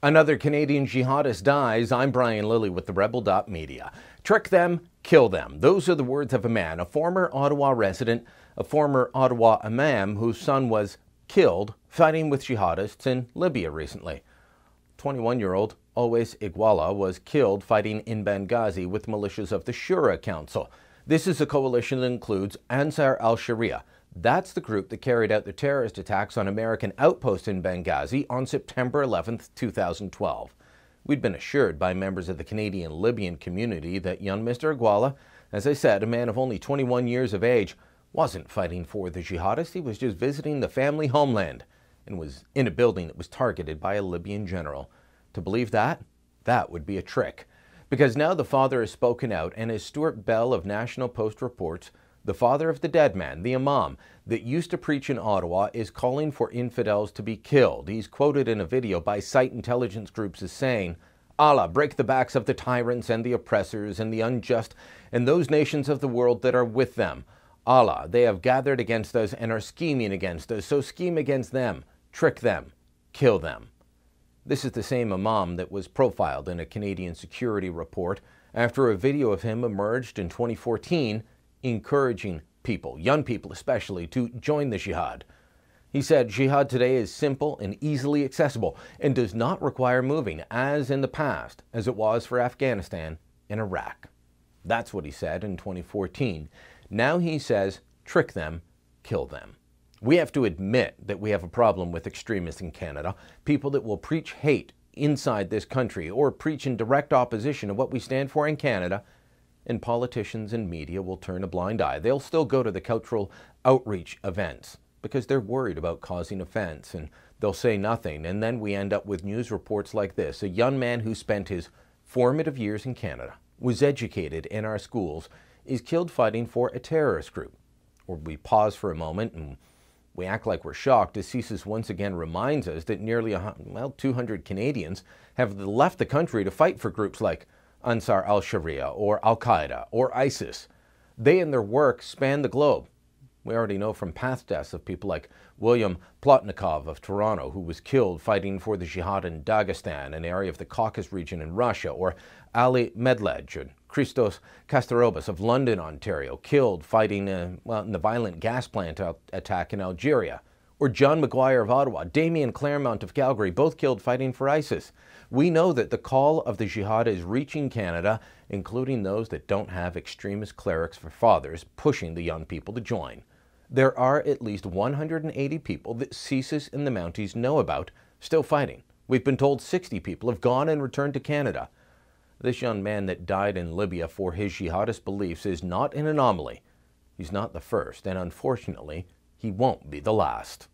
Another Canadian jihadist dies. I'm Brian Lilly with the Rebel.media. Trick them, kill them. Those are the words of a man, a former Ottawa resident, a former Ottawa imam whose son was killed fighting with jihadists in Libya recently. 21-year-old Owais Iguala was killed fighting in Benghazi with militias of the Shura Council. This is a coalition that includes al-Sharia. That's the group that carried out the terrorist attacks on American outposts in Benghazi on September 11, 2012. We'd been assured by members of the Canadian Libyan community that young Mr. Iguala, as I said, a man of only 21 years of age, wasn't fighting for the jihadists. He was just visiting the family homeland and was in a building that was targeted by a Libyan general. To believe that would be a trick. Because now the father has spoken out, and as Stuart Bell of National Post reports, the father of the dead man, the imam, that used to preach in Ottawa is calling for infidels to be killed. He's quoted in a video by site intelligence groups as saying, "Allah, break the backs of the tyrants and the oppressors and the unjust and those nations of the world that are with them. Allah, they have gathered against us and are scheming against us, so scheme against them, trick them, kill them." This is the same imam that was profiled in a Canadian security report after a video of him emerged in 2014 encouraging people, young people especially, to join the jihad. He said, "Jihad today is simple and easily accessible and does not require moving, as in the past, as it was for Afghanistan and Iraq." That's what he said in 2014. Now he says, trick them, kill them. We have to admit that we have a problem with extremists in Canada, people that will preach hate inside this country or preach in direct opposition to what we stand for in Canada, and politicians and media will turn a blind eye. They'll still go to the cultural outreach events because they're worried about causing offense, and they'll say nothing. And then we end up with news reports like this. A young man who spent his formative years in Canada, was educated in our schools, is killed fighting for a terrorist group. Or we pause for a moment and we act like we're shocked as CSIS once again reminds us that nearly 200 Canadians have left the country to fight for groups like al-Sharia or Al-Qaeda or ISIS. They and their work span the globe. We already know from past deaths of people like William Plotnikov of Toronto, who was killed fighting for the jihad in Dagestan, an area of the Caucasus region in Russia, or Ali Medlej and Christos Kastarobas of London, Ontario, killed fighting in the violent gas plant attack in Algeria, or John McGuire of Ottawa, Damien Claremont of Calgary, both killed fighting for ISIS. We know that the call of the jihad is reaching Canada, including those that don't have extremist clerics for fathers pushing the young people to join. There are at least 180 people that CSIS and the Mounties know about still fighting. We've been told 60 people have gone and returned to Canada. This young man that died in Libya for his jihadist beliefs is not an anomaly. He's not the first, and unfortunately, he won't be the last.